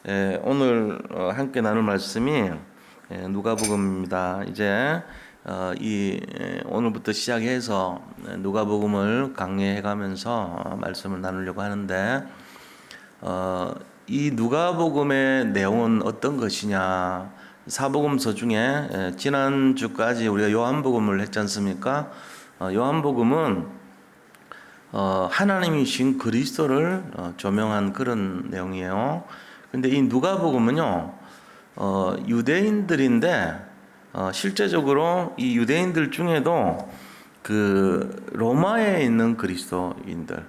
오늘 함께 나눌 말씀이 누가복음입니다. 이제 오늘부터 시작해서 누가복음을 강의해가면서 말씀을 나누려고 하는데 이 누가복음의 내용은 어떤 것이냐? 사복음서 중에 지난주까지 우리가 요한복음을 했지 않습니까? 요한복음은 하나님이신 그리스도를 조명한 그런 내용이에요. 근데 이 누가복음은요, 유대인들인데, 실제적으로 이 유대인들 중에도 그 로마에 있는 그리스도인들,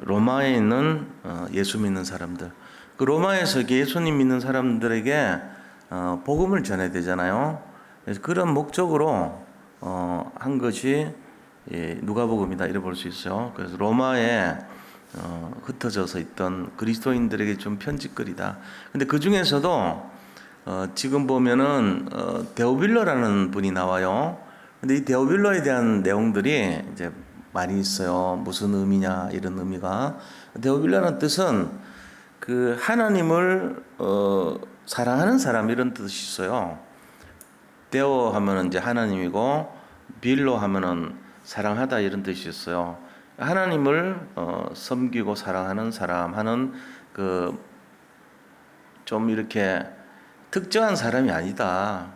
로마에 있는 예수 믿는 사람들, 그 로마에서 예수님 믿는 사람들에게 복음을 전해야 되잖아요. 그래서 그런 목적으로 한 것이 누가복음이다 이래 볼 수 있어요. 그래서 로마에 흩어져서 있던 그리스도인들에게 좀 편지거리다. 근데 그 중에서도 지금 보면은 데오빌로라는 분이 나와요. 근데 이 데오빌로에 대한 내용들이 이제 많이 있어요. 무슨 의미냐 이런 의미가. 데오빌로라는 뜻은 그 하나님을 사랑하는 사람 이런 뜻이 있어요. 데오 하면은 이제 하나님이고 빌로 하면은 사랑하다 이런 뜻이 있어요. 하나님을 섬기고 사랑하는 사람 하는 그 좀 이렇게 특정한 사람이 아니다.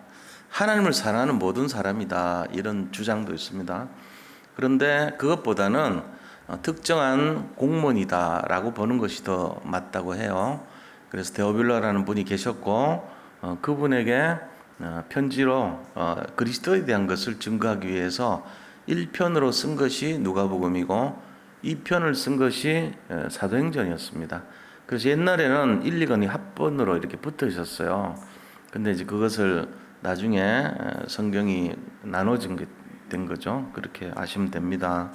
하나님을 사랑하는 모든 사람이다. 이런 주장도 있습니다. 그런데 그것보다는 특정한 공무원이다라고 보는 것이 더 맞다고 해요. 그래서 데오빌로라는 분이 계셨고 그분에게 편지로 그리스도에 대한 것을 증거하기 위해서 1편으로 쓴 것이 누가복음이고 2편을 쓴 것이 사도행전이었습니다. 그래서 옛날에는 1, 2권이 합본으로 이렇게 붙어 있었어요. 근데 이제 그것을 나중에 성경이 나눠진 된 거죠. 그렇게 아시면 됩니다.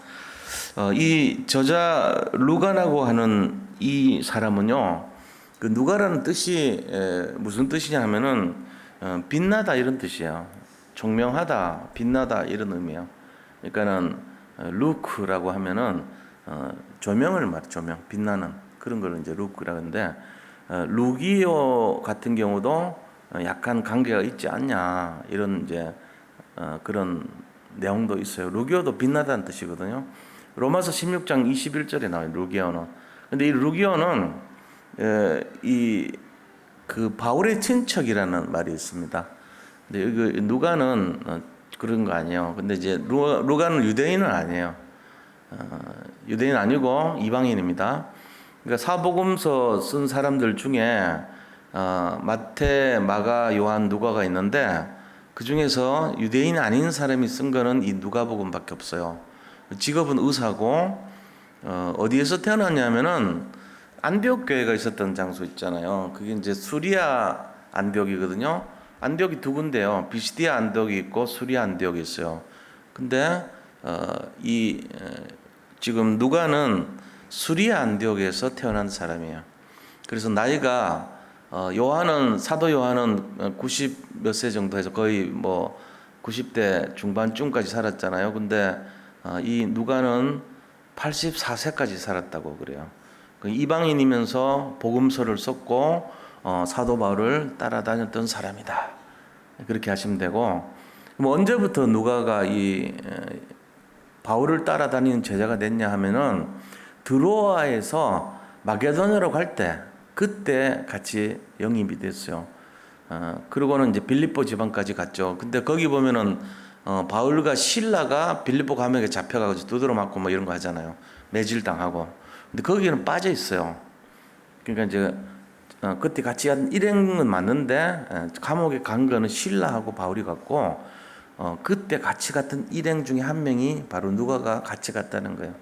이 저자 루가라고 하는 이 사람은요, 그 누가라는 뜻이 무슨 뜻이냐 하면은 빛나다 이런 뜻이에요. 총명하다, 빛나다 이런 의미예요. 그러니까는 루크라고 하면은 조명을 조명, 빛나는 그런 걸 이제 루크라고 하는데 루기오 같은 경우도 약간 관계가 있지 않냐 이런 이제 그런 내용도 있어요. 루기오도 빛나다는 뜻이거든요. 로마서 16장 21절에 나와요. 루기오는. 근데 이 루기오는 이 그 바울의 친척이라는 말이 있습니다. 근데 이거 누가는 그런 거 아니에요. 근데 이제 루가는 유대인은 아니에요. 유대인 아니고 이방인입니다. 그러니까 사복음서 쓴 사람들 중에 마태, 마가, 요한, 누가가 있는데 그 중에서 유대인 아닌 사람이 쓴 거는 이 누가복음밖에 없어요. 직업은 의사고 어디에서 태어났냐면은 안디옥 교회가 있었던 장소 있잖아요. 그게 이제 수리아 안디옥이거든요. 안디옥이 두 군데요. 비시디아 안디옥이 있고 수리아 안디옥이 있어요. 근데 지금 누가는 수리아 안디옥에서 태어난 사람이에요. 그래서 나이가 요한은 사도 요한은 90 몇 세 정도 해서 거의 뭐 90대 중반쯤까지 살았잖아요. 근데 이 누가는 84세까지 살았다고 그래요. 이방인이면서 복음서를 썼고 사도 바울을 따라다녔던 사람이다. 그렇게 하시면 되고, 그럼 언제부터 누가가 이 바울을 따라다니는 제자가 됐냐 하면은 드로아에서 마게도냐로 갈 때 그때 같이 영입이 됐어요. 그러고는 이제 빌립보 지방까지 갔죠. 근데 거기 보면은 바울과 실라가 빌립보 감옥에 잡혀가지고 두드러 맞고 뭐 이런 거 하잖아요. 매질당하고. 근데 거기는 빠져 있어요. 그러니까 이제 그때 같이 한 일행은 맞는데 감옥에 간 거는 실라하고 바울이 갔고 그때 같이 갔던 일행 중에 한 명이 바로 누가가 같이 갔다는 거예요.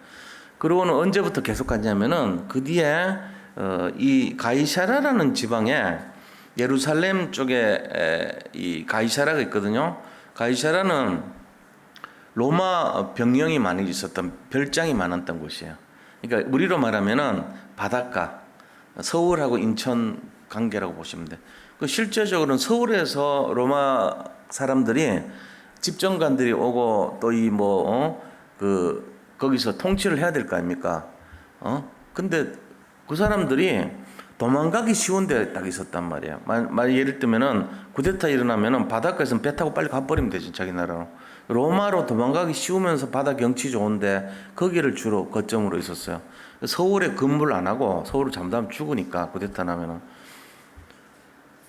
그러고는 언제부터 계속 갔냐면은 그 뒤에 이 가이사라라는 지방에 예루살렘 쪽에 이 가이사라가 있거든요. 가이사라는 로마 병영이 많이 있었던 별장이 많았던 곳이에요. 그러니까 우리로 말하면은 바닷가, 서울하고 인천 관계라고 보시면 돼. 그 실제적으로는 서울에서 로마 사람들이 집정관들이 오고 또 이 거기서 통치를 해야 될 거 아닙니까? 근데 그 사람들이 도망가기 쉬운 데 딱 있었단 말이에요. 예를 들면은 쿠데타 일어나면은 바닷가에서 배 타고 빨리 가버리면 되지, 자기 나라로. 로마로 도망가기 쉬우면서 바다 경치 좋은데 거기를 주로 거점으로 있었어요. 서울에 근무를 안 하고 서울을 잠담 죽으니까 쿠데타 나면은.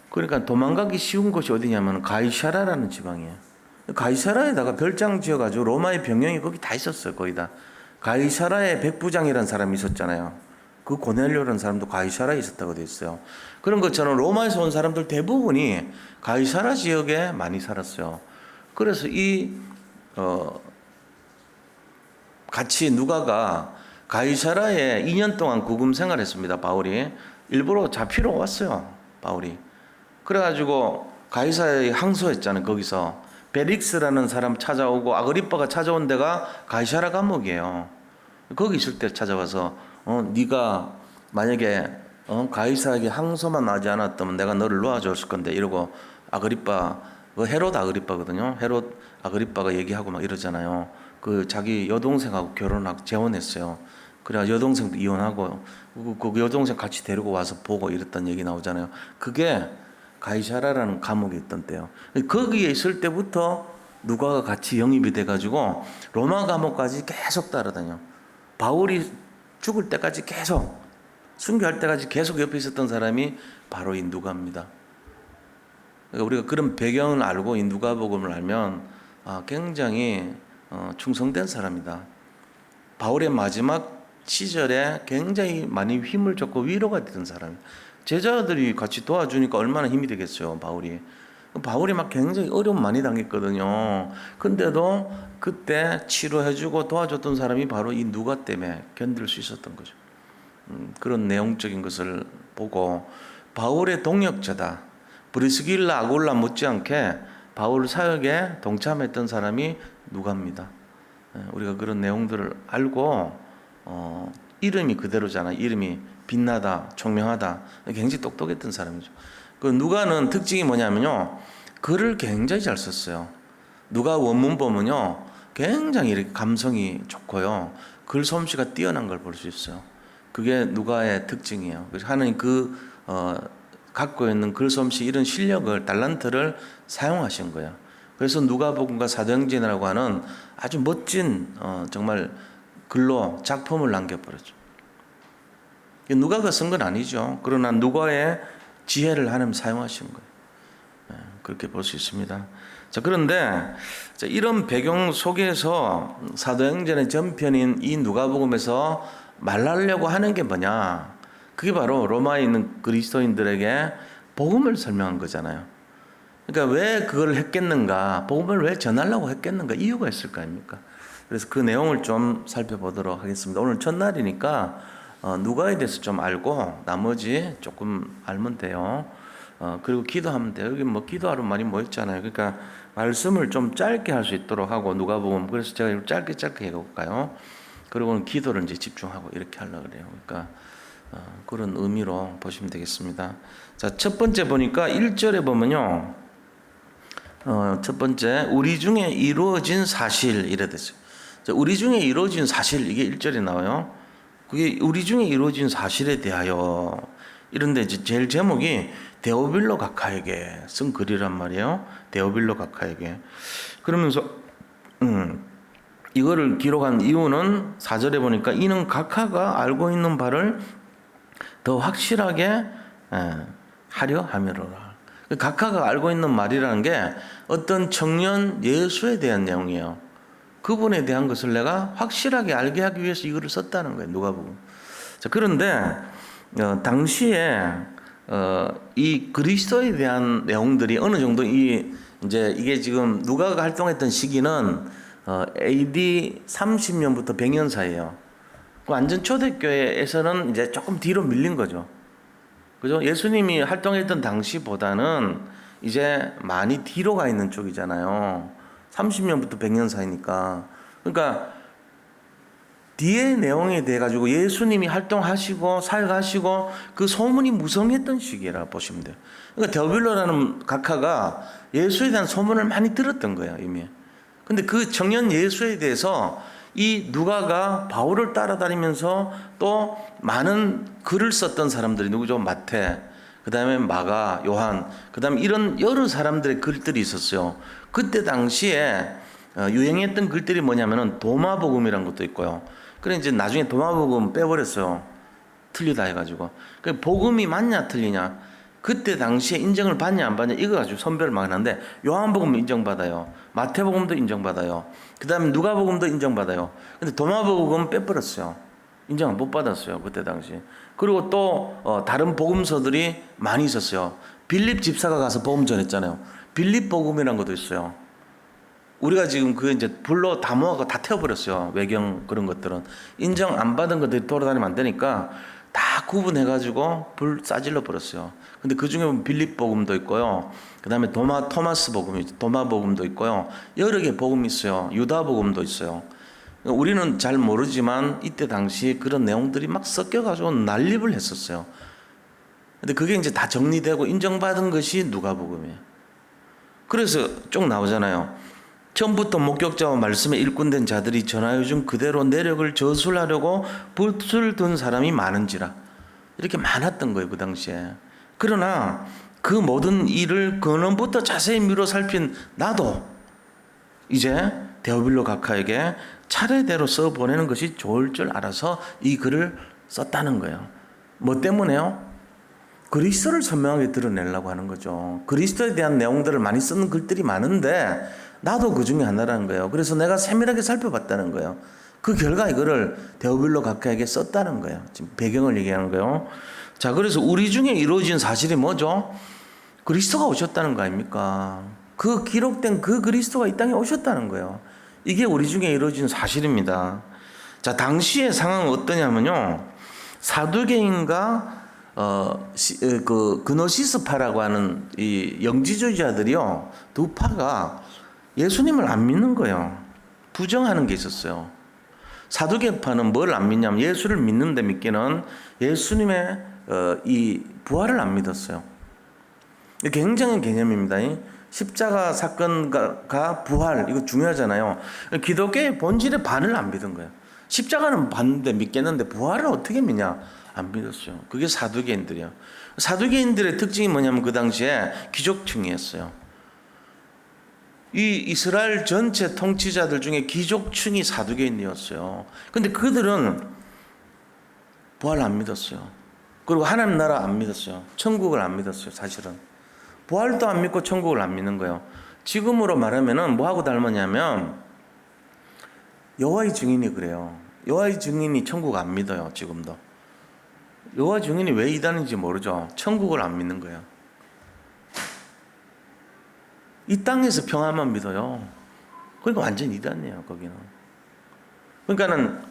그러니까 도망가기 쉬운 곳이 어디냐면 가이사라라는 지방이에요. 가이사라에다가 별장 지어가지고 로마의 병영이 거기 다 있었어요. 거의 다. 가이사라의 백부장이라는 사람이 있었잖아요. 그 고넬료라는 사람도 가이사라에 있었다고 되어 있어요. 그런 것처럼 로마에서 온 사람들 대부분이 가이사라 지역에 많이 살았어요. 그래서 같이 누가가 가이사라에 2년 동안 구금 생활했습니다. 바울이 일부러 잡히러 왔어요. 바울이. 그래가지고 가이사라에 항소했잖아요. 거기서 벨릭스라는 사람 찾아오고 아그리빠가 찾아온 데가 가이사라 감옥이에요. 거기 있을 때 찾아와서 네가 만약에 가이사에게 항소만 하지 않았다면 내가 너를 놓아줬을 건데 이러고 아그리빠, 헤롯 아그리빠거든요. 헤롯 아그리빠가 얘기하고 막 이러잖아요. 그 자기 여동생하고 결혼하고 재혼했어요. 그래 여동생도 이혼하고 그 여동생 같이 데리고 와서 보고 이랬던 얘기 나오잖아요. 그게 가이사라라는 감옥에 있던 때요. 거기에 있을 때부터 누가가 같이 영입이 돼가지고 로마 감옥까지 계속 따라다녀. 바울이 죽을 때까지 계속, 순교할 때까지 계속 옆에 있었던 사람이 바로 이 누가입니다. 그러니까 우리가 그런 배경을 알고 이 누가복음을 알면 굉장히 충성된 사람이다. 바울의 마지막 시절에 굉장히 많이 힘을 줬고 위로가 되던 사람. 제자들이 같이 도와주니까 얼마나 힘이 되겠어요, 바울이. 바울이 막 굉장히 어려움 많이 당했거든요. 근데도 그때 치료해주고 도와줬던 사람이 바로 이 누가 때문에 견딜 수 있었던 거죠. 그런 내용적인 것을 보고 바울의 동역자다. 브리스길라 아굴라 못지않게 바울 사역에 동참했던 사람이 누가입니다. 우리가 그런 내용들을 알고 이름이 그대로잖아. 이름이 빛나다, 총명하다. 굉장히 똑똑했던 사람이죠. 그 누가는 특징이 뭐냐면요, 글을 굉장히 잘 썼어요. 누가 원문 보면요, 굉장히 이렇게 감성이 좋고요, 글 솜씨가 뛰어난 걸 볼 수 있어요. 그게 누가의 특징이에요. 그래서 하나님 갖고 있는 글 솜씨 이런 실력을 달란트를 사용하신 거예요. 그래서 누가복음과 사도행전이라고 하는 아주 멋진 정말 글로 작품을 남겨버렸죠. 누가가 쓴 건 아니죠. 그러나 누가의 지혜를 하나님 사용하신 거예요. 그렇게 볼 수 있습니다. 자, 그런데 이런 배경 속에서 사도행전의 전편인 이 누가복음에서 말하려고 하는 게 뭐냐? 그게 바로 로마에 있는 그리스도인들에게 복음을 설명한 거잖아요. 그러니까 왜 그걸 했겠는가? 복음을 왜 전하려고 했겠는가? 이유가 있을 거 아닙니까? 그래서 그 내용을 좀 살펴보도록 하겠습니다. 오늘 첫날이니까 누가에 대해서 좀 알고 나머지 조금 알면 돼요. 그리고 기도하면 돼요. 여기 뭐 기도하러 많이 모였잖아요. 그러니까 말씀을 좀 짧게 할 수 있도록 하고 누가복음, 그래서 제가 짧게 해볼까요? 그리고는 기도를 이제 집중하고 이렇게 하려고 그래요. 그러니까 그런 의미로 보시면 되겠습니다. 자, 첫 번째 보니까 1절에 보면요, 첫 번째 우리 중에 이루어진 사실 이래 됐어요. 자, 우리 중에 이루어진 사실, 이게 1절에 나와요. 그게 우리 중에 이루어진 사실에 대하여, 이런데 이제 제일 제목이 데오빌로 각하에게 쓴 글이란 말이에요. 데오빌로 각하에게. 그러면서 이거를 기록한 이유는 4절에 보니까 이는 각하가 알고 있는 바를 더 확실하게 하려 함이로라. 각하가 알고 있는 말이라는 게 어떤 청년 예수에 대한 내용이에요. 그분에 대한 것을 내가 확실하게 알게 하기 위해서 이거를 썼다는 거예요. 누가복음. 자, 그런데 당시에 이 그리스도에 대한 내용들이 어느 정도 이제 이게 지금 누가가 활동했던 시기는 AD 30년부터 100년 사이에요. 완전 초대교회에서는 이제 조금 뒤로 밀린 거죠. 그죠? 예수님이 활동했던 당시보다는 이제 많이 뒤로 가 있는 쪽이잖아요. 30년부터 100년 사이니까. 그러니까 뒤의 내용에 대해 가지고 예수님이 활동하시고 사역하시고 그 소문이 무성했던 시기라 보시면 돼요. 그러니까 데오빌로라는 각하가 예수에 대한 소문을 많이 들었던 거예요, 이미. 근데 그 청년 예수에 대해서 이 누가가 바울을 따라다니면서 또 많은 글을 썼던 사람들이 누구죠? 마태, 그 다음에 마가, 요한, 그 다음에 이런 여러 사람들의 글들이 있었어요. 그때 당시에 유행했던 글들이 뭐냐면은 도마복음이라는 것도 있고요. 그래 이제 나중에 도마복음 빼버렸어요. 틀리다 해가지고. 그 복음이 맞냐 틀리냐. 그때 당시에 인정을 받냐 안 받냐 이거 가지고 선별을 막 하는데 요한복음도 인정받아요. 마태복음도 인정받아요. 그 다음에 누가복음도 인정받아요. 근데 도마복음은 빼버렸어요. 인정을 못 받았어요. 그때 당시. 그리고 또 다른 복음서들이 많이 있었어요. 빌립 집사가 가서 복음 전했잖아요. 빌립 복음이라는 것도 있어요. 우리가 지금 그 이제 불로 다 모아서 다 태워버렸어요. 외경 그런 것들은 인정 안 받은 것들이 돌아다니면 안 되니까 다 구분해가지고 불 싸질러 버렸어요. 근데 그 중에 보면 빌립 복음도 있고요. 그 다음에 토마스 복음이 도마 복음도 있고요. 여러 개 복음이 있어요. 유다 복음도 있어요. 우리는 잘 모르지만 이때 당시 그런 내용들이 막 섞여가지고 난립을 했었어요. 근데 그게 이제 다 정리되고 인정받은 것이 누가복음이에요. 그래서 쭉 나오잖아요. 처음부터 목격자와 말씀에 일꾼된 자들이 전하여 준 그대로 내력을 저술하려고 붓을 둔 사람이 많은지라. 이렇게 많았던 거예요, 그 당시에. 그러나 그 모든 일을 근원부터 자세히 미뤄 살핀 나도 이제 데오빌로 각하에게 차례대로 써보내는 것이 좋을 줄 알아서 이 글을 썼다는 거예요. 뭐 때문에요? 그리스도를 선명하게 드러내려고 하는 거죠. 그리스도에 대한 내용들을 많이 쓰는 글들이 많은데 나도 그 중에 하나라는 거예요. 그래서 내가 세밀하게 살펴봤다는 거예요. 그 결과 이거를 데오빌로 각하에게 썼다는 거예요. 지금 배경을 얘기하는 거예요. 자, 그래서 우리 중에 이루어진 사실이 뭐죠? 그리스도가 오셨다는 거 아닙니까? 그 기록된 그 그리스도가 이 땅에 오셨다는 거예요. 이게 우리 중에 이루어진 사실입니다. 자, 당시의 상황은 어떠냐면요. 사두개인과 그 그노시스파라고 하는 이 영지주의자들이요. 두 파가 예수님을 안 믿는 거예요. 부정하는 게 있었어요. 사두개파는 뭘 안 믿냐면 예수를 믿는데 믿기는 예수님의 이 부활을 안 믿었어요. 굉장한 개념입니다. 십자가 사건과 부활 이거 중요하잖아요. 기독교의 본질의 반을 안 믿은 거예요. 십자가는 봤는데 믿겠는데 부활을 어떻게 믿냐? 안 믿었어요. 그게 사두개인들이요. 사두개인들의 특징이 뭐냐면 그 당시에 귀족층이었어요. 이 이스라엘 전체 통치자들 중에 귀족층이 사두개인이었어요. 근데 그들은 부활 안 믿었어요. 그리고 하나님 나라 안 믿었어요. 천국을 안 믿었어요. 사실은 부활도 안 믿고 천국을 안 믿는 거예요. 지금으로 말하면은 뭐하고 닮았냐면 여호와의 증인이 그래요. 여호와의 증인이 천국 안 믿어요. 지금도 여호와 증인이 왜 이단인지 모르죠. 천국을 안 믿는 거예요. 이 땅에서 평안만 믿어요. 그러니까 완전 이단이에요. 거기는. 그러니까는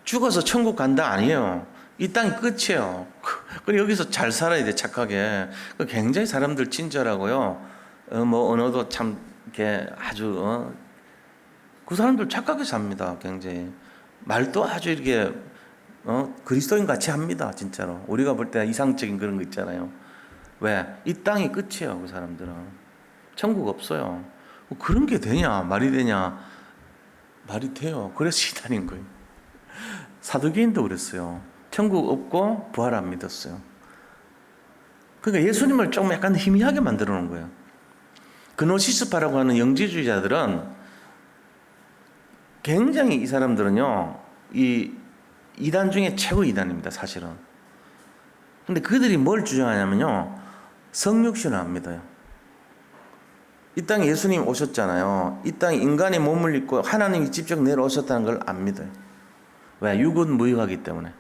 죽어서 천국 간다 아니에요. 이 땅이 끝이에요. 그리고 여기서 잘 살아야 돼. 착하게. 굉장히 사람들 친절하고요. 뭐 언어도 참 이렇게 아주 그 사람들 착하게 삽니다. 굉장히 말도 아주 이렇게 그리스도인 같이 합니다. 진짜로. 우리가 볼 때 이상적인 그런 거 있잖아요. 왜? 이 땅이 끝이에요. 그 사람들은. 천국 없어요. 그런 게 되냐? 말이 되냐? 말이 돼요. 그래서 시단인 거예요. 사두개인도 그랬어요. 천국 없고 부활 안 믿었어요. 그러니까 예수님을 조금 약간 희미하게 만들어 놓은 거예요. 그노시스파라고 하는 영지주의자들은 굉장히 이 사람들은요, 이 이단 중에 최고 이단입니다, 사실은. 근데 그들이 뭘 주장하냐면요, 성육신을 안 믿어요. 이 땅에 예수님 오셨잖아요. 이 땅에 인간이 몸을 입고 하나님이 직접 내려오셨다는 걸 안 믿어요. 왜? 육은 무익하기 때문에.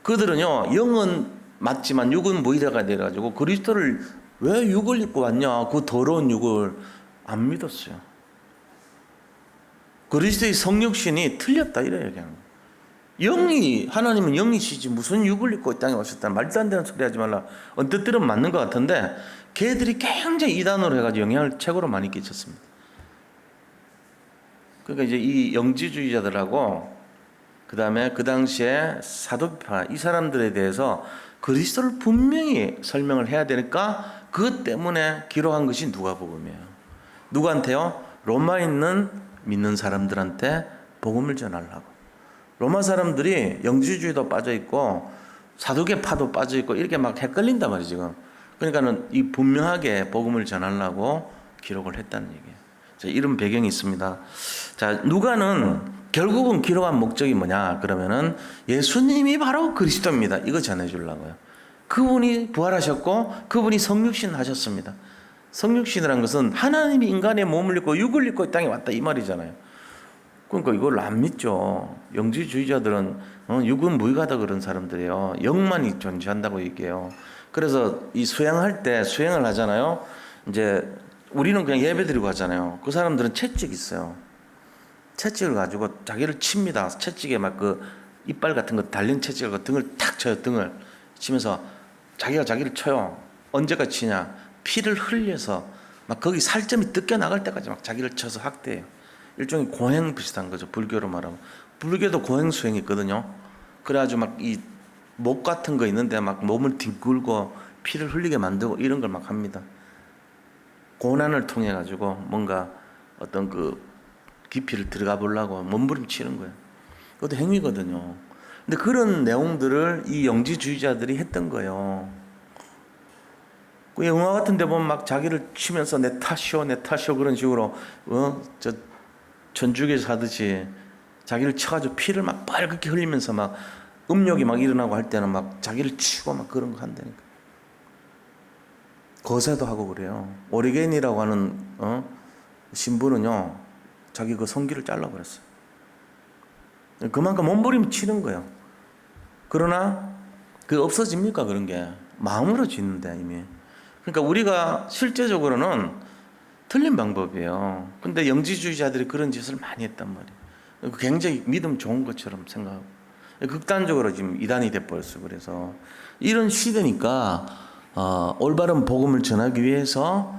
그들은요, 영은 맞지만 육은 무익하게 돼가지고 그리스도를 왜 육을 입고 왔냐? 그 더러운 육을 안 믿었어요. 그리스도의 성육신이 틀렸다 이래요. 그냥. 영이 하나님은 영이시지 무슨 육을 입고 이 땅에 오셨다 말도 안 되는 소리 하지 말라. 언뜻 들으면 맞는 것 같은데 걔들이 굉장히 이단으로 해가지고 영향을 최고로 많이 끼쳤습니다. 그러니까 이제 이 영지주의자들하고 그 다음에 그 당시에 사도파 이 사람들에 대해서 그리스도를 분명히 설명을 해야 되니까 그것 때문에 기록한 것이 누가복음이에요. 누구한테요? 로마에 있는 믿는 사람들한테 복음을 전하려고. 로마 사람들이 영지주의도 빠져 있고 사두개파도 빠져 있고 이렇게 막 헷갈린단 말이에요 지금. 그러니까는 이 분명하게 복음을 전하려고 기록을 했다는 얘기예요. 자, 이런 배경이 있습니다. 자, 누가는 결국은 기록한 목적이 뭐냐 그러면은 예수님이 바로 그리스도입니다. 이거 전해주려고요. 그분이 부활하셨고 그분이 성육신 하셨습니다. 성육신이라는 것은 하나님이 인간의 몸을 입고 육을 입고 이 땅에 왔다 이 말이잖아요. 그러니까 이걸 안 믿죠. 영지주의자들은 육은 무익하다 그런 사람들이에요. 영만이 존재한다고 얘기해요. 그래서 이 수행할 때 수행을 하잖아요. 이제 우리는 그냥 예배드리고 하잖아요. 그 사람들은 채찍이 있어요. 채찍을 가지고 자기를 칩니다. 채찍에 막 그 이빨 같은 거 달린 채찍을 그 등을 탁 쳐요. 등을 치면서 자기가 자기를 쳐요. 언제까지 치냐? 피를 흘려서 막 거기 살점이 뜯겨 나갈 때까지 막 자기를 쳐서 학대해요. 일종의 고행 비슷한 거죠. 불교로 말하면. 불교도 고행 수행이 있거든요. 그래가지고 막 이 목 같은 거 있는데 막 몸을 뒹굴고 피를 흘리게 만들고 이런 걸 막 합니다. 고난을 통해 가지고 뭔가 어떤 그 깊이를 들어가 보려고 몸부림치는 거예요. 그것도 행위거든요. 근데 그런 내용들을 이 영지주의자들이 했던 거예요. 그 영화 같은 데 보면 막 자기를 치면서 내 탓이오 그런 식으로 저 전주에서 하듯이 자기를 쳐가지고 피를 막 빨갛게 흘리면서 막 음욕이 막 일어나고 할 때는 막 자기를 치고 막 그런 거 한다니까. 거세도 하고 그래요. 오리겐이라고 하는 신부는요 자기 그 성기를 잘라버렸어요. 그만큼 몸부림 치는 거예요. 그러나 그 없어집니까 그런 게? 마음으로 짓는데 이미. 그러니까 우리가 실제적으로는 틀린 방법이에요. 근데 영지주의자들이 그런 짓을 많이 했단 말이에요. 굉장히 믿음 좋은 것처럼 생각하고 극단적으로 지금 이단이 돼버렸어요. 그래서 이런 시대니까 올바른 복음을 전하기 위해서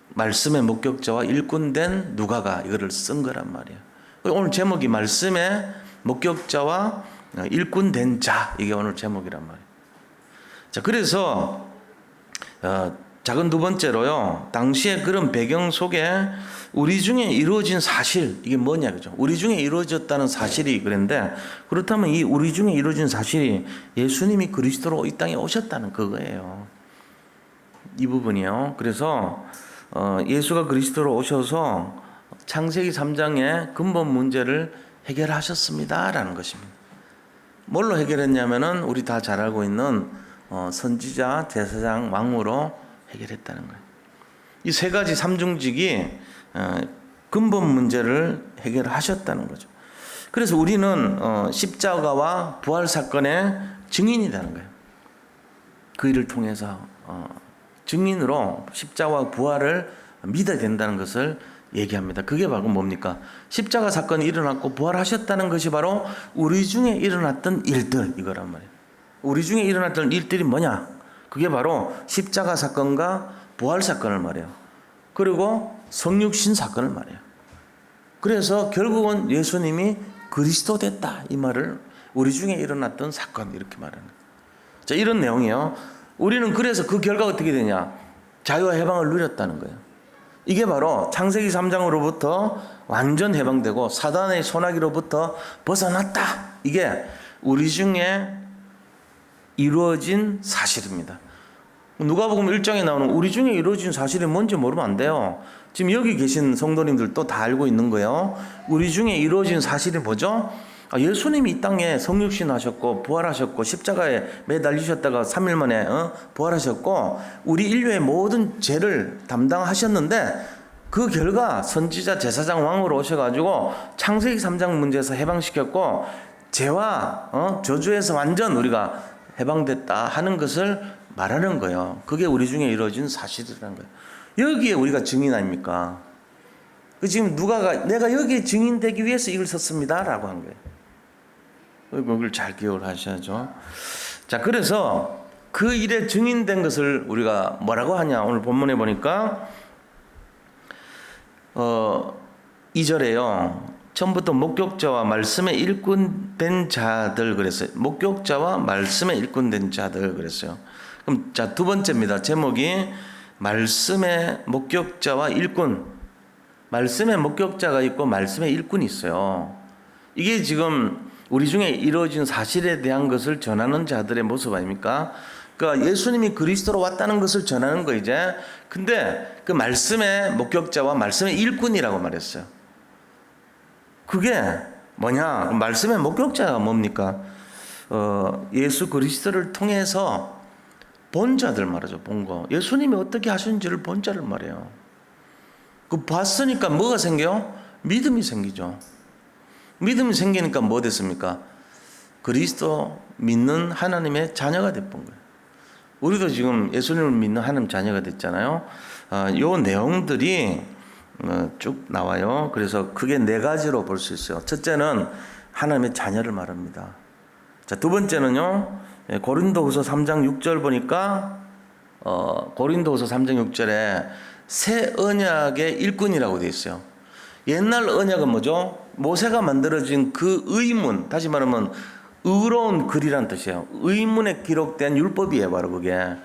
말씀의 목격자와 일꾼된 누가가 이거를 쓴 거란 말이에요. 오늘 제목이 말씀의 목격자와 일꾼된 자, 이게 오늘 제목이란 말이에요. 자, 그래서 작은 두 번째로요. 당시에 그런 배경 속에 우리 중에 이루어진 사실, 이게 뭐냐 그죠? 우리 중에 이루어졌다는 사실이 그런데 그렇다면 이 우리 중에 이루어진 사실이 예수님이 그리스도로 이 땅에 오셨다는 그거예요. 이 부분이요. 그래서 예수가 그리스도로 오셔서 창세기 3장의 근본 문제를 해결하셨습니다라는 것입니다. 뭘로 해결했냐면은 우리 다 잘 알고 있는 선지자, 제사장, 왕으로 해결했다는 거예요. 이 세 가지 삼중직이 근본 문제를 해결하셨다는 거죠. 그래서 우리는 십자가와 부활 사건의 증인이라는 거예요. 그 일을 통해서 증인으로 십자가와 부활을 믿어야 된다는 것을 얘기합니다. 그게 바로 뭡니까? 십자가 사건이 일어났고 부활하셨다는 것이 바로 우리 중에 일어났던 일들 이거란 말이에요. 우리 중에 일어났던 일들이 뭐냐? 그게 바로 십자가 사건과 부활 사건을 말해요. 그리고 성육신 사건을 말해요. 그래서 결국은 예수님이 그리스도 됐다 이 말을 우리 중에 일어났던 사건 이렇게 말하는 거예요. 자, 이런 내용이에요. 우리는 그래서 그 결과가 어떻게 되냐? 자유와 해방을 누렸다는 거예요. 이게 바로 창세기 3장으로부터 완전 해방되고 사단의 소나기로부터 벗어났다. 이게 우리 중에 이루어진 사실입니다. 누가복음 1장에 나오는 우리 중에 이루어진 사실이 뭔지 모르면 안 돼요. 지금 여기 계신 성도님들도 다 알고 있는 거예요. 우리 중에 이루어진 사실이 뭐죠? 예수님이 이 땅에 성육신 하셨고 부활하셨고 십자가에 매달리셨다가 3일 만에 부활하셨고 우리 인류의 모든 죄를 담당하셨는데 그 결과 선지자 제사장 왕으로 오셔가지고 창세기 3장 문제에서 해방시켰고 죄와 저주에서 완전 우리가 해방됐다 하는 것을 말하는 거예요. 그게 우리 중에 이루어진 사실이라는 거예요. 여기에 우리가 증인 아닙니까? 지금 누가가 내가 여기에 증인되기 위해서 이걸 썼습니다 라고 한 거예요. 그걸 잘 기억을 하셔야죠. 자, 그래서 그 일에 증인된 것을 우리가 뭐라고 하냐? 오늘 본문에 보니까 2절에요. 처음부터 목격자와 말씀에 일꾼된 자들 그랬어요. 목격자와 말씀에 일꾼된 자들 그랬어요. 그럼 자, 두 번째입니다. 제목이 말씀의 목격자와 일꾼. 말씀의 목격자가 있고 말씀의 일꾼이 있어요. 이게 지금 우리 중에 이루어진 사실에 대한 것을 전하는 자들의 모습 아닙니까? 그러니까 예수님이 그리스도로 왔다는 것을 전하는 거 이제. 근데 그 말씀의 목격자와 말씀의 일꾼이라고 말했어요. 그게 뭐냐? 말씀의 목격자가 뭡니까? 예수 그리스도를 통해서 본 자들 말이죠. 본 거. 예수님이 어떻게 하셨는지를 본 자를 말해요. 그 봤으니까 뭐가 생겨요? 믿음이 생기죠. 믿음이 생기니까 뭐 됐습니까? 그리스도 믿는 하나님의 자녀가 됐던 거예요. 우리도 지금 예수님을 믿는 하나님 자녀가 됐잖아요. 요 내용들이 쭉 나와요. 그래서 크게 네 가지로 볼 수 있어요. 첫째는 하나님의 자녀를 말합니다. 자, 두 번째는요. 고린도후서 3장 6절 보니까 고린도후서 3장 6절에 새 언약의 일꾼이라고 되어 있어요. 옛날 언약은 뭐죠? 모세가 만들어진 그 의문, 다시 말하면 의로운 글이란 뜻이에요. 의문에 기록된 율법이에요, 바로 그게.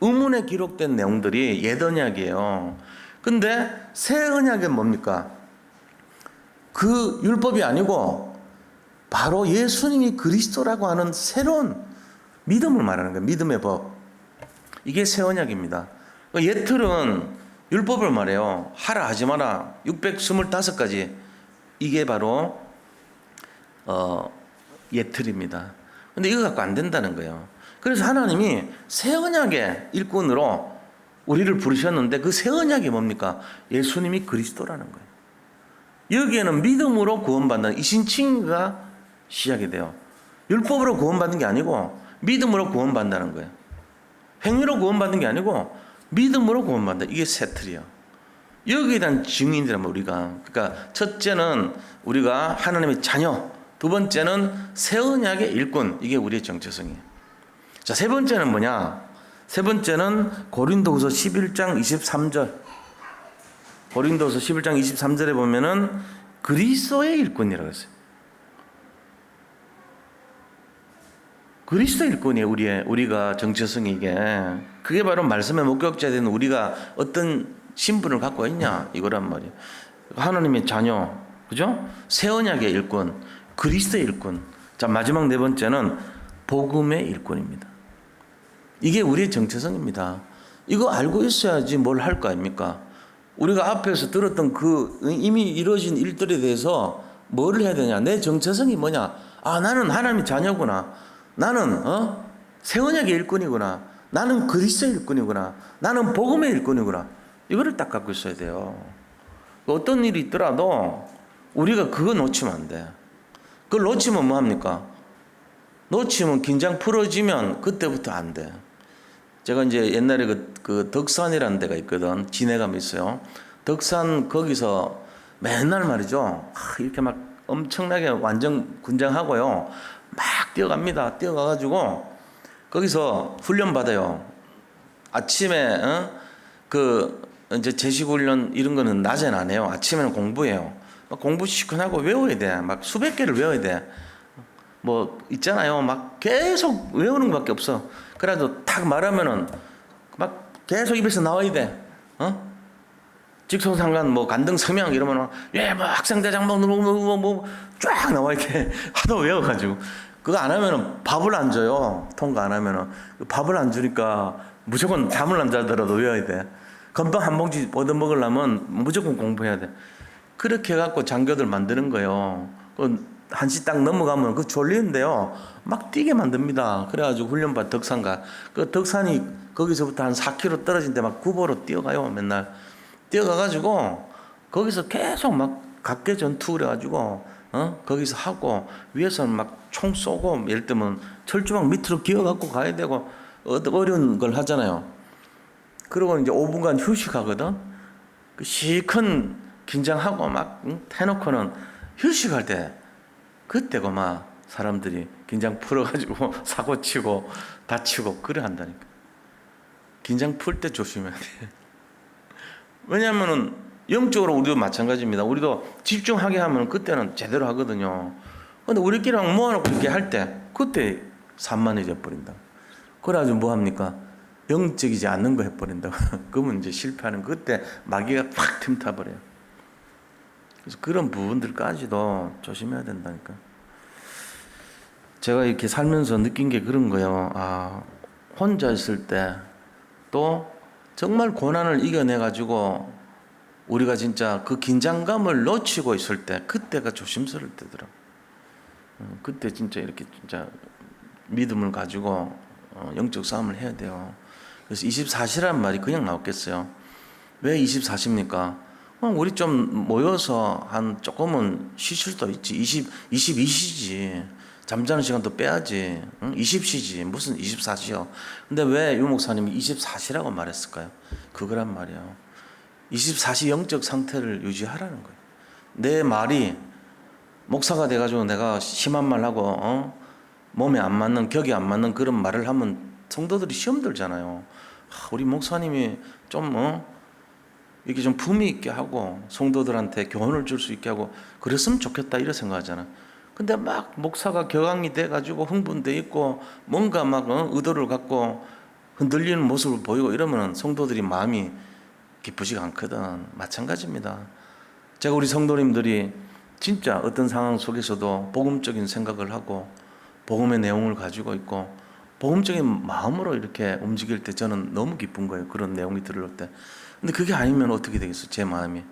의문에 기록된 내용들이 옛 언약이에요. 근데 새 언약은 뭡니까? 그 율법이 아니고 바로 예수님이 그리스도라고 하는 새로운 믿음을 말하는 거예요. 믿음의 법. 이게 새 언약입니다. 옛 틀은 율법을 말해요. 하라 하지 마라. 625가지. 이게 바로 옛 틀입니다. 근데 이거 갖고 안 된다는 거예요. 그래서 하나님이 새 언약의 일꾼으로 우리를 부르셨는데 그 새 언약이 뭡니까? 예수님이 그리스도라는 거예요. 여기에는 믿음으로 구원받는 이 신칭가 시작이 돼요. 율법으로 구원받는 게 아니고 믿음으로 구원받는다는 거예요. 행위로 구원받는 게 아니고 믿음으로 구원받는다. 이게 새 틀이에요. 여기에 대한 증인이라면 우리가. 그러니까 첫째는 우리가 하나님의 자녀, 두 번째는 새 언약의 일꾼. 이게 우리의 정체성이에요. 자, 세 번째는 뭐냐? 세 번째는 고린도후서 11장 23절. 고린도후서 11장 23절에 보면은 그리스도의 일꾼이라고 했어요. 그리스도의 일꾼이에요. 우리가 정체성이 이게. 그게 바로 말씀의 목격자 된 우리가 어떤 신분을 갖고 있냐 이거란 말이에요. 하나님의 자녀, 그죠? 새 언약의 일꾼, 그리스도의 일꾼. 자, 마지막 네 번째는 복음의 일꾼입니다. 이게 우리의 정체성입니다. 이거 알고 있어야지 뭘 할 거 아닙니까? 우리가 앞에서 들었던 그 이미 이루어진 일들에 대해서 뭐를 해야 되냐? 내 정체성이 뭐냐? 아, 나는 하나님의 자녀구나. 나는 새 언약의 일꾼이구나. 나는 그리스도의 일꾼이구나. 나는 복음의 일꾼이구나. 이거를 딱 갖고 있어야 돼요. 어떤 일이 있더라도 우리가 그거 놓치면 안 돼. 그걸 놓치면 뭐합니까? 놓치면 긴장 풀어지면 그때부터 안 돼. 제가 이제 옛날에 그 덕산이라는 데가 있거든. 진해감이 있어요. 덕산 거기서 맨날 말이죠. 이렇게 막 엄청나게 완전 군장하고요. 막 뛰어갑니다. 뛰어가가지고 거기서 훈련 받아요. 아침에 이제 제식훈련 이런 거는 낮에는 안 해요. 아침에는 공부해요. 공부 시큰하고 외워야 돼. 막 수백 개를 외워야 돼. 뭐 있잖아요. 막 계속 외우는 것밖에 없어. 그래도 탁 말하면은 막 계속 입에서 나와야 돼. 직속상관 뭐 간등 서명 이러면은 뭐 학생대장 쫙 나와 이렇게 하도 외워가지고 그거 안 하면은 밥을 안 줘요. 통과 안 하면은 밥을 안 주니까 무조건 잠을 안 자더라도 외워야 돼. 건빵 한 봉지 얻어 먹으려면 무조건 공부해야 돼. 그렇게 해갖고 장교들 만드는 거예요. 한시 딱 넘어가면 그 졸리는데요. 막 뛰게 만듭니다. 그래가지고 훈련받 덕산가. 그 덕산이 거기서부터 한 4km 떨어진 데 막 구보로 뛰어가요. 맨날. 뛰어가가지고 거기서 계속 막 각계 전투 그래가지고 거기서 하고 위에서는 막 총 쏘고 예를 들면 철조망 밑으로 기어갖고 가야 되고 어려운 걸 하잖아요. 그러고 이제 5분간 휴식하거든. 그 시큰 긴장하고 막 해놓고는 휴식할 때 그때고 막 사람들이 긴장 풀어가지고 사고 치고 다치고 그래 한다니까. 긴장 풀 때 조심해야 돼. 왜냐하면은 영적으로 우리도 마찬가지입니다. 우리도 집중하게 하면 그때는 제대로 하거든요. 근데 우리끼리 모아놓고 이렇게 할 때 그때 산만해져 버린다. 그래가지고 뭐 합니까? 영적이지 않는 거 해버린다고. 그러면 이제 실패하는 그때 마귀가 팍 틈타 버려요. 그래서 그런 부분들까지도 조심해야 된다니까. 제가 이렇게 살면서 느낀 게 그런 거예요. 혼자 있을 때 또 정말 고난을 이겨내가지고 우리가 진짜 그 긴장감을 놓치고 있을 때, 그때가 조심스러울 때더라. 그때 진짜 이렇게 진짜 믿음을 가지고 영적 싸움을 해야 돼요. 그래서 24시란 말이 그냥 나왔겠어요. 왜 24시입니까? 우리 좀 모여서 한 조금은 쉴 수도 있지. 22시지. 잠자는 시간도 빼야지. 20시지. 무슨 24시요. 근데 왜 유 목사님이 24시라고 말했을까요? 그거란 말이에요. 24시 영적 상태를 유지하라는 거예요. 내 말이 목사가 돼가지고 내가 심한 말 하고 몸에 안 맞는, 격이 안 맞는 그런 말을 하면 성도들이 시험 들잖아요. 우리 목사님이 좀 이렇게 좀 품위 있게 하고 성도들한테 교훈을 줄 수 있게 하고 그랬으면 좋겠다 이런 생각하잖아. 근데 막 목사가 격앙이 돼가지고 흥분돼 있고 뭔가 막 의도를 갖고 흔들리는 모습을 보이고 이러면 성도들이 마음이 기쁘지가 않거든. 마찬가지입니다. 제가 우리 성도님들이 진짜 어떤 상황 속에서도 복음적인 생각을 하고 복음의 내용을 가지고 있고 복음적인 마음으로 이렇게 움직일 때 저는 너무 기쁜 거예요. 그런 내용이 들을 때. 근데 그게 아니면 어떻게 되겠어요? 제 마음이.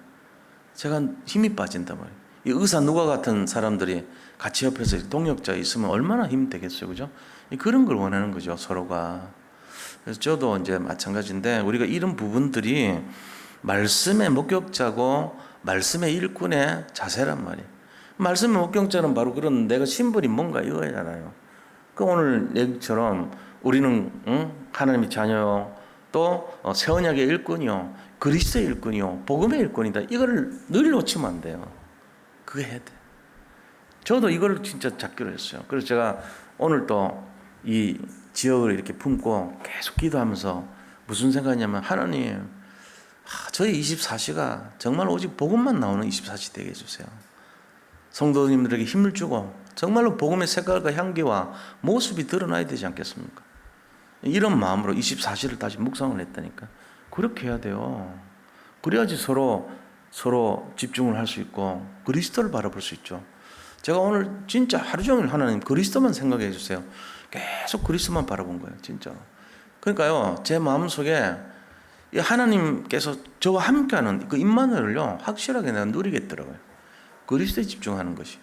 제가 힘이 빠진단 말이에요. 이 의사 누가 같은 사람들이 같이 옆에서 동역자 있으면 얼마나 힘이 되겠어요. 그죠? 그런 걸 원하는 거죠. 서로가. 그래서 저도 이제 마찬가지인데 우리가 이런 부분들이 말씀의 목격자고 말씀의 일꾼의 자세란 말이에요. 말씀의 목격자는 바로 그런 내가 신분이 뭔가 이거잖아요. 그 오늘 얘기처럼 우리는 하나님의 자녀요, 또 새 언약의 일꾼이요, 그리스도의 일꾼이요, 복음의 일꾼이다. 이거를 늘 놓치면 안 돼요. 그거 해야 돼. 저도 이걸 진짜 잡기로 했어요. 그래서 제가 오늘 또 이 지역을 이렇게 품고 계속 기도하면서 무슨 생각이냐면 하나님, 저희 24시가 정말 오직 복음만 나오는 24시 되게 해주세요. 성도님들에게 힘을 주고 정말로 복음의 색깔과 향기와 모습이 드러나야 되지 않겠습니까? 이런 마음으로 24시를 다시 묵상을 했다니까. 그렇게 해야 돼요. 그래야지 서로 집중을 할 수 있고 그리스도를 바라볼 수 있죠. 제가 오늘 진짜 하루 종일 하나님 그리스도만 생각해 주세요. 계속 그리스도만 바라본 거예요. 진짜. 그러니까요, 제 마음속에 하나님께서 저와 함께하는 그 임마누엘을요 확실하게 내가 누리겠더라고요. 그리스도에 집중하는 것이.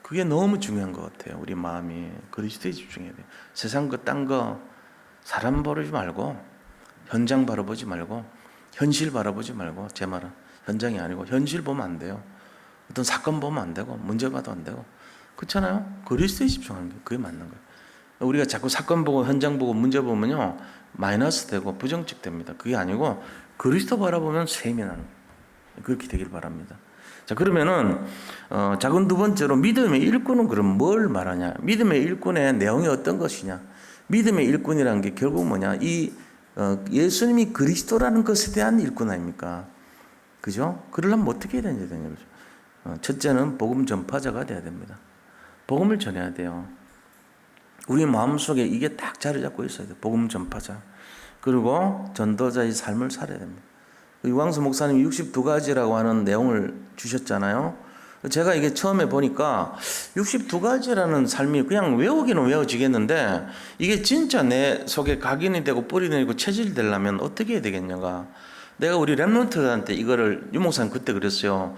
그게 너무 중요한 것 같아요. 우리 마음이 그리스도에 집중해야 돼요. 세상 거, 딴 거, 사람 바라보지 말고, 현장 바라보지 말고, 현실 바라보지 말고, 제 말은 현장이 아니고 현실 보면 안 돼요. 어떤 사건 보면 안 되고, 문제 봐도 안 되고, 그렇잖아요. 그리스도에 집중하는 게 그게 맞는 거예요. 우리가 자꾸 사건 보고 현장 보고 문제 보면요 마이너스 되고 부정적 됩니다. 그게 아니고 그리스도 바라보면 세미나는 거예요. 그렇게 되길 바랍니다. 자, 그러면은 작은 두 번째로 믿음의 일꾼은 그럼 뭘 말하냐? 믿음의 일꾼의 내용이 어떤 것이냐? 믿음의 일꾼이라는 게 결국 뭐냐? 예수님이 그리스도라는 것에 대한 일꾼 아닙니까? 그죠? 그러려면 어떻게 해야 되냐? 첫째는 복음 전파자가 돼야 됩니다. 복음을 전해야 돼요. 우리 마음속에 이게 딱 자리 잡고 있어야 돼요. 복음 전파자. 그리고 전도자의 삶을 살아야 됩니다. 유광수 목사님이 62가지라고 하는 내용을 주셨잖아요. 제가 이게 처음에 보니까 62가지라는 삶이 그냥 외우기는 외워지겠는데 이게 진짜 내 속에 각인이 되고 뿌리 내리고 체질이 되려면 어떻게 해야 되겠냐가. 내가 우리 랩런트한테 이거를 유 목사님 그때 그랬어요.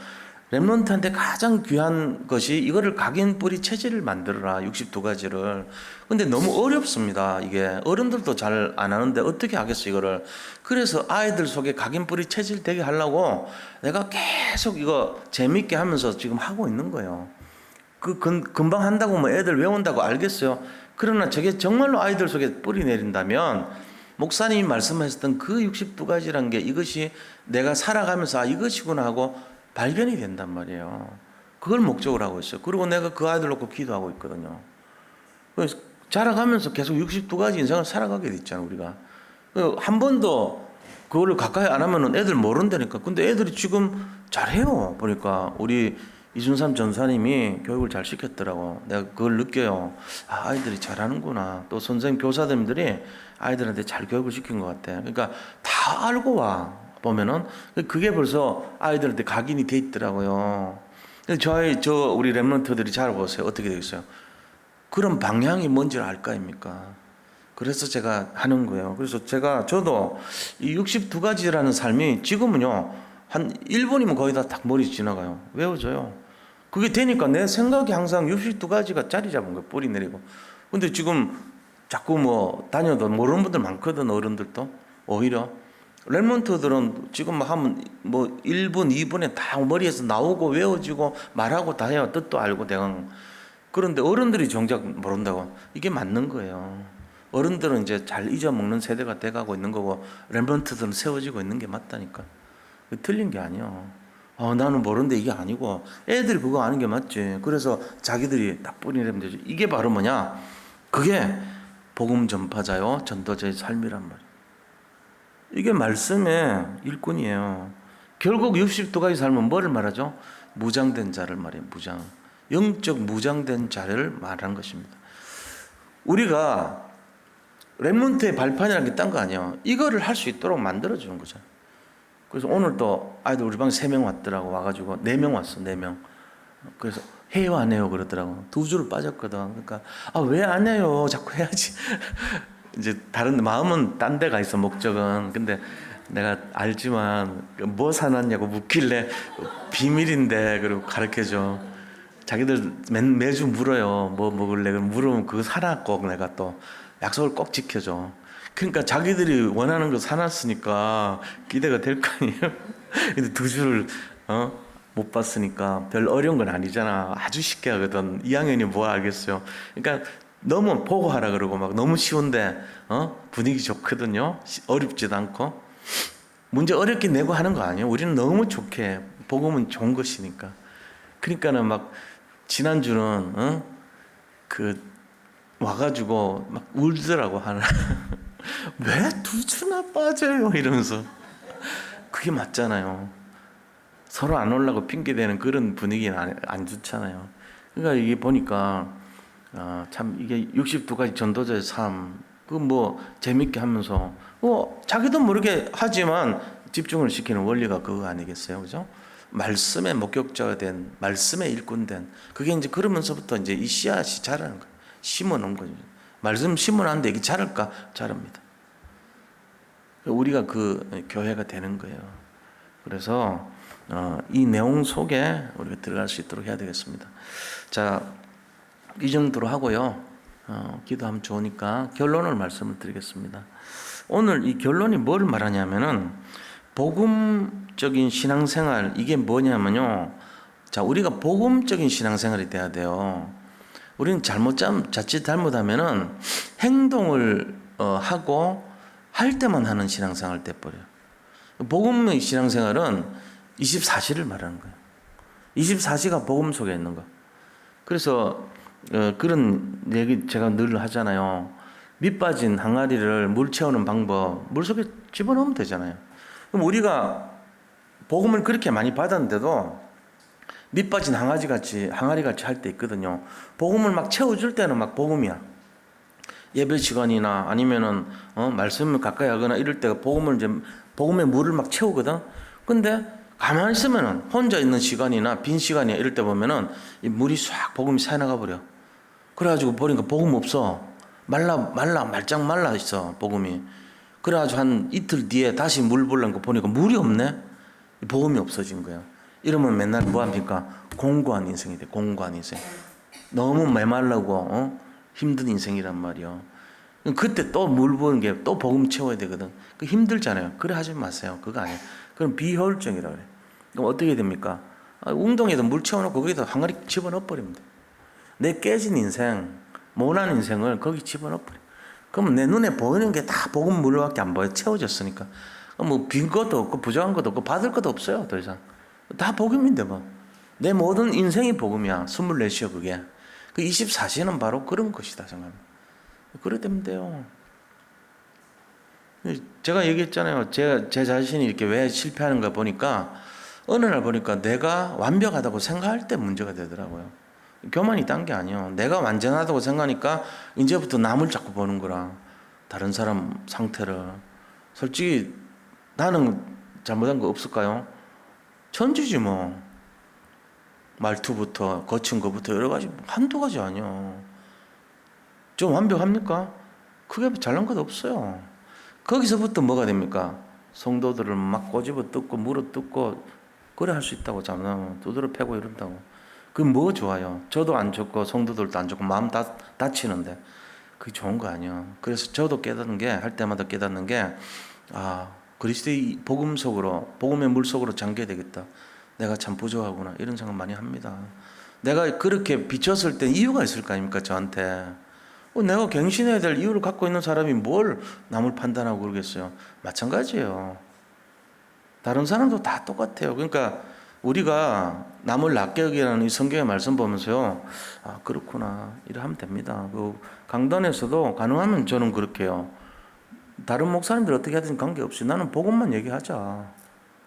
랩런트한테 가장 귀한 것이 이거를 각인 뿌리 체질을 만들어라. 62가지를. 근데 너무 어렵습니다. 이게 어른들도 잘 안 하는데 어떻게 하겠어 이거를. 그래서 아이들 속에 각인 뿌리 체질 되게 하려고 내가 계속 이거 재밌게 하면서 지금 하고 있는 거예요. 금방 한다고 뭐 애들 외운다고 알겠어요. 그러나 저게 정말로 아이들 속에 뿌리 내린다면 목사님이 말씀하셨던 그 62가지란 게 이것이 내가 살아가면서 이것이구나 하고 발견이 된단 말이에요. 그걸 목적으로 하고 있어요. 그리고 내가 그 아이들 놓고 기도하고 있거든요. 그래서 자라가면서 계속 62가지 인생을 살아가게 됐잖아요, 우리가. 한 번도 그거를 가까이 안 하면은 애들 모른다니까. 근데 애들이 지금 잘해요. 보니까 우리 이준삼 전사님이 교육을 잘 시켰더라고. 내가 그걸 느껴요. 아이들이 잘하는구나. 또 선생님 교사님들이 아이들한테 잘 교육을 시킨 것 같아. 그러니까 다 알고 와. 보면은 그게 벌써 아이들한테 각인이 돼 있더라고요. 우리 랩런트들이 잘 보세요. 어떻게 되겠어요? 그런 방향이 뭔지를 알 거 아닙니까? 그래서 제가 하는 거예요. 그래서 저도 이 62가지라는 삶이 지금은요, 한 1분이면 거의 다 딱 머리 지나가요. 외워져요. 그게 되니까 내 생각이 항상 62가지가 자리 잡은 거예요. 뿌리 내리고. 근데 지금 자꾸 뭐 다녀도 모르는 분들 많거든, 어른들도. 오히려. 랩몬트들은 지금 막 하면 뭐 1분, 2분에 다 머리에서 나오고 외워지고 말하고 다 해요. 뜻도 알고 대강. 그런데 어른들이 정작 모른다고. 이게 맞는 거예요. 어른들은 이제 잘 잊어먹는 세대가 돼가고 있는 거고 랩런트들은 세워지고 있는 게 맞다니까. 틀린 게 아니야. 나는 모르는데 이게 아니고 애들이 그거 아는 게 맞지. 그래서 자기들이 딱 뿌리내면 되지. 이게 바로 뭐냐? 그게 복음 전파자요 전도자의 삶이란 말이야. 이게 말씀의 일꾼이에요. 결국 62가지 삶은 뭐를 말하죠? 무장된 자를 말해요. 영적 무장된 자를 말하는 것입니다. 우리가 랩몬트의 발판이라는 게 딴 거 아니에요. 이거를 할 수 있도록 만들어주는 거죠. 그래서 오늘 또 아이들 우리 방에 3명 왔더라고. 와가지고 4명 왔어. 4명. 그래서 해요 안 해요 그러더라고. 2주를 빠졌거든. 그러니까 왜 안 해요? 자꾸 해야지. 이제 다른 마음은 딴 데가 있어. 목적은. 근데 내가 알지만 뭐 사놨냐고 묻길래 비밀인데 그리고 가르쳐줘. 자기들 매주 물어요. 뭐 먹을래? 그럼 물으면 그거 사놔 꼭. 내가 또 약속을 꼭 지켜줘. 그러니까 자기들이 원하는 거 사놨으니까 기대가 될 거 아니에요. 근데 2주를 못 봤으니까 별 어려운 건 아니잖아. 아주 쉽게 하거든. 2학년이 뭐 알겠어요. 그러니까 너무 보고 하라 그러고 막 너무 쉬운데 분위기 좋거든요. 어렵지도 않고. 문제 어렵게 내고 하는 거 아니에요. 우리는 너무 좋게 해. 복음은 좋은 것이니까. 그러니까는 막 지난주는 와가지고 막 울더라고. 하나. 왜 2주나 빠져요? 이러면서. 그게 맞잖아요. 서로 안 오려고 핑계대는 그런 분위기는 안 좋잖아요. 그러니까 이게 보니까 참 이게 62가지 전도자의 삶, 그 뭐 재밌게 하면서 자기도 모르게 하지만 집중을 시키는 원리가 그거 아니겠어요, 그죠? 말씀의 목격자가 된, 말씀의 일꾼 된, 그게 이제 그러면서부터 이제 이 씨앗이 자라는 거예요. 심어놓은 거죠. 말씀 심어놨는데 이게 자랄까? 자랍니다. 우리가 그 교회가 되는 거예요. 그래서 이 내용 속에 우리가 들어갈 수 있도록 해야 되겠습니다. 자, 이 정도로 하고요. 기도하면 좋으니까 결론을 말씀을 드리겠습니다. 오늘 이 결론이 뭘 말하냐면은 복음적인 신앙생활, 이게 뭐냐면요. 자, 우리가 복음적인 신앙생활이 돼야 돼요. 우리는 자칫 잘못하면은 행동을 하고 할 때만 하는 신앙생활 돼버려요. 복음의 신앙생활은 24시를 말하는 거예요. 24시가 복음 속에 있는 거. 그래서 그런 얘기 제가 늘 하잖아요. 밑 빠진 항아리를 물 채우는 방법, 물 속에 집어넣으면 되잖아요. 그럼 우리가 복음을 그렇게 많이 받았는데도 밑 빠진 항아리 같이 할 때 있거든요. 복음을 막 채워줄 때는 막 복음이야. 예배 시간이나 아니면은 말씀을 가까이 하거나 이럴 때가 복음의 물을 막 채우거든. 근데 가만히 있으면은 혼자 있는 시간이나 빈 시간이나 이럴 때 보면은 이 물이 싹 복음이 새나가 버려. 그래가지고 보니까 복음 없어. 말짱 말라 있어 복음이. 그래가지고 한 이틀 뒤에 다시 물 보려고 보니까 물이 없네. 복음이 없어진 거야. 이러면 맨날 뭐 합니까? 공고한 인생이 돼. 공고한 인생. 너무 메말라고 힘든 인생이란 말이요. 그때 또 물 부은 게 또 복음 채워야 되거든. 그 힘들잖아요. 그래 하지 마세요. 그거 아니에요. 그럼 비효율적이라 그래. 그럼 어떻게 됩니까? 웅덩이에다 물 채워놓고 거기다 항아리 집어넣어 버립니다. 내 깨진 인생, 모난 인생을 거기 집어넣어 버려. 그러면 내 눈에 보이는 게 다 복음 물밖에 안 보여. 채워졌으니까. 뭐 빈 것도 없고 부족한 것도 없고 받을 것도 없어요. 더 이상. 다 복음인데 뭐. 내 모든 인생이 복음이야. 24시요 그게. 그 24시는 바로 그런 것이다 생각합니다. 그래 되면 돼요. 제가 얘기했잖아요. 제 자신이 이렇게 왜 실패하는가 보니까 어느 날 보니까 내가 완벽하다고 생각할 때 문제가 되더라고요. 교만이 딴 게 아니에요. 내가 완전하다고 생각하니까 이제부터 남을 자꾸 보는 거라. 다른 사람 상태를. 솔직히 나는 잘못한 거 없을까요? 천지지 뭐. 말투부터 거친 거부터 여러 가지 한두 가지 아니야. 좀 완벽합니까? 크게 잘난 것 없어요. 거기서부터 뭐가 됩니까? 성도들을 막 꼬집어 뜯고 물어 뜯고 그래 할 수 있다고 잘못하면 두드러 패고 이런다고. 그게 뭐 좋아요? 저도 안 좋고 성도들도 안 좋고 마음 다치는데 그게 좋은 거 아니야. 그래서 저도 깨닫는 게 할 때마다 깨닫는 게 그리스도의 복음 속으로 복음의 물 속으로 잠겨야 되겠다. 내가 참 부족하구나 이런 생각 많이 합니다. 내가 그렇게 비쳤을 때 이유가 있을 거 아닙니까 저한테. 내가 갱신해야 될 이유를 갖고 있는 사람이 뭘 남을 판단하고 그러겠어요. 마찬가지예요. 다른 사람도 다 똑같아요. 그러니까 우리가 남을 낮게 여기라는 이 성경의 말씀 보면서요, 그렇구나 이래 하면 됩니다. 그 강단에서도 가능하면 저는 그렇게 해요. 다른 목사님들 어떻게 하든 관계없이 나는 복음만 얘기하자.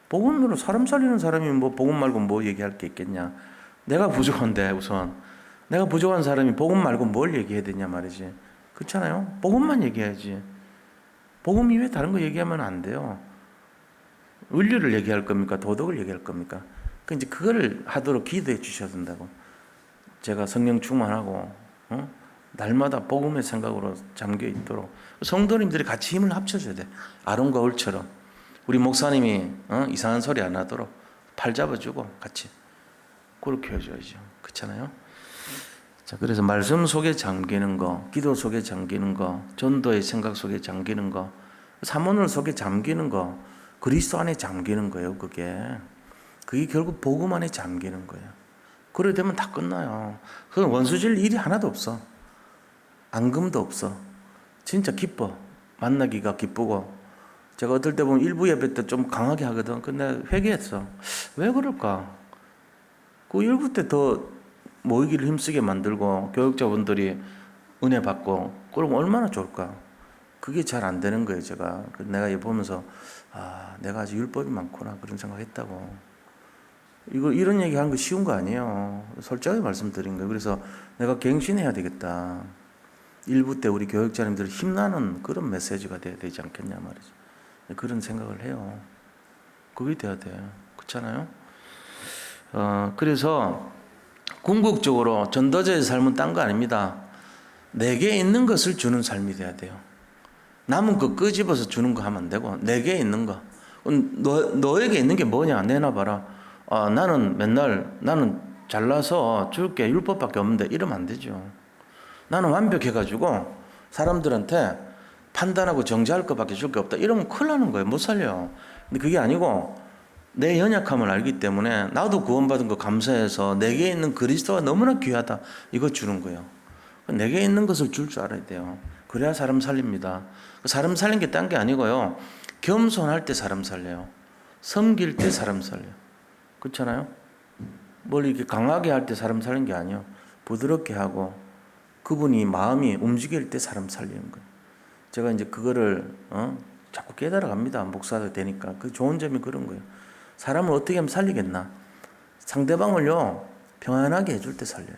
복음으로 사람 살리는 사람이 뭐 복음 말고 뭐 얘기할 게 있겠냐. 내가 부족한데 우선 내가 부족한 사람이 복음 말고 뭘 얘기해야 되냐 말이지. 그렇잖아요. 복음만 얘기해야지. 복음 이외에 다른 거 얘기하면 안 돼요. 의리를 얘기할 겁니까? 도덕을 얘기할 겁니까? 이제 그거를 하도록 기도해 주셔야 된다고. 제가 성령 충만하고 날마다 복음의 생각으로 잠겨 있도록 성도님들이 같이 힘을 합쳐줘야 돼. 아론과 울처럼. 우리 목사님이 이상한 소리 안 하도록 팔 잡아주고 같이 그렇게 해줘야죠. 그렇잖아요. 자, 그래서 말씀 속에 잠기는 거, 기도 속에 잠기는 거, 전도의 생각 속에 잠기는 거, 사모늘 속에 잠기는 거, 그리스도 안에 잠기는 거예요. 그게 결국 복음 안에 잠기는 거예요. 그래 되면 다 끝나요. 그건 원수질 일이 하나도 없어. 앙금도 없어. 진짜 기뻐. 만나기가 기쁘고. 제가 어떨 때 보면 일부 예배 때 좀 강하게 하거든. 근데 회개했어. 왜 그럴까? 그 일부 때 더 모이기를 힘쓰게 만들고 교육자분들이 은혜 받고 그러면 얼마나 좋을까? 그게 잘 안 되는 거예요. 내가 이거 보면서 내가 아직 율법이 많구나 그런 생각했다고. 이런 얘기 하는 거 쉬운 거 아니에요. 솔직하게 말씀드린 거예요. 그래서 내가 갱신해야 되겠다. 일부 때 우리 교육자님들 힘나는 그런 메시지가 돼야 되지 않겠냐 말이죠. 그런 생각을 해요. 그게 돼야 돼요. 그렇잖아요? 그래서 궁극적으로 전도자의 삶은 딴 거 아닙니다. 내게 있는 것을 주는 삶이 돼야 돼요. 남은 거 끄집어서 주는 거 하면 안 되고 내게 있는 거. 너에게 있는 게 뭐냐 내놔봐라. 나는 잘나서 줄게 율법밖에 없는데 이러면 안 되죠. 나는 완벽해가지고 사람들한테 판단하고 정죄할 것밖에 줄 게 없다. 이러면 큰일 나는 거예요. 못 살려. 근데 그게 아니고 내 연약함을 알기 때문에 나도 구원받은 거 감사해서 내게 있는 그리스도가 너무나 귀하다. 이거 주는 거예요. 내게 있는 것을 줄 알아야 돼요. 그래야 사람 살립니다. 사람 살린 게 딴 게 아니고요. 겸손할 때 사람 살려요. 섬길 때 사람 살려요. 그렇잖아요? 뭘 이렇게 강하게 할 때 사람 살린 게 아니에요. 부드럽게 하고 그분이 마음이 움직일 때 사람 살리는 거예요. 제가 이제 그거를 자꾸 깨달아 갑니다. 목사가 되니까. 그 좋은 점이 그런 거예요. 사람을 어떻게 하면 살리겠나? 상대방을요 평안하게 해줄 때 살려요.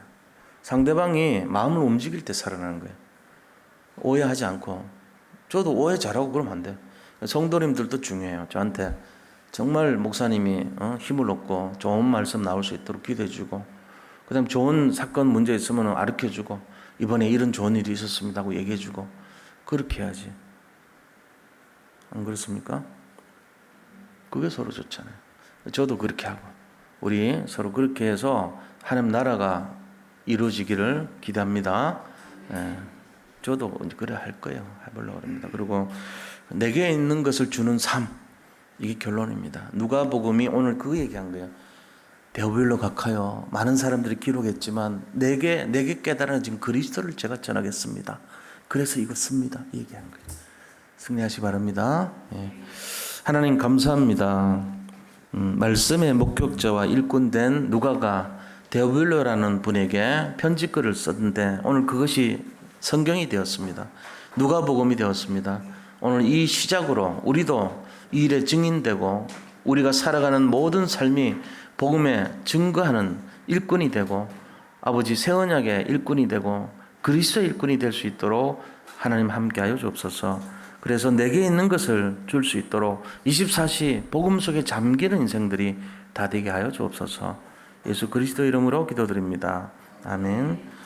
상대방이 마음을 움직일 때 살아나는 거예요. 오해하지 않고. 저도 오해 잘하고 그러면 안 돼. 성도님들도 중요해요. 저한테 정말 목사님이 힘을 얻고 좋은 말씀 나올 수 있도록 기도해주고, 그다음 좋은 사건 문제 있으면 가르쳐주고, 이번에 이런 좋은 일이 있었습니다 하고 얘기해주고. 그렇게 해야지. 안 그렇습니까? 그게 서로 좋잖아요. 저도 그렇게 하고 우리 서로 그렇게 해서 하나님 나라가 이루어지기를 기대합니다. 저도 이제 그래 할 거예요. 해보려고 합니다. 그리고 내게 있는 것을 주는 삶, 이게 결론입니다. 누가복음이 오늘 그 얘기한 거예요. 대오별로 각하여 많은 사람들이 기록했지만 내게 깨달아진 그리스도를 제가 전하겠습니다. 그래서 이거 씁니다. 얘기한 거예요. 승리하시기 바랍니다. 하나님 감사합니다. 말씀의 목격자와 일꾼된 누가가 데오빌로라는 분에게 편지글을 썼는데 오늘 그것이 성경이 되었습니다. 누가복음이 되었습니다. 오늘 이 시작으로 우리도 이 일에 증인되고 우리가 살아가는 모든 삶이 복음에 증거하는 일꾼이 되고 아버지 새 언약의 일꾼이 되고 그리스도의 일꾼이 될 수 있도록 하나님 함께하여 주옵소서. 그래서 내게 있는 것을 줄 수 있도록 24시 복음 속에 잠기는 인생들이 다 되게 하여 주옵소서. 예수 그리스도 이름으로 기도드립니다. 아멘.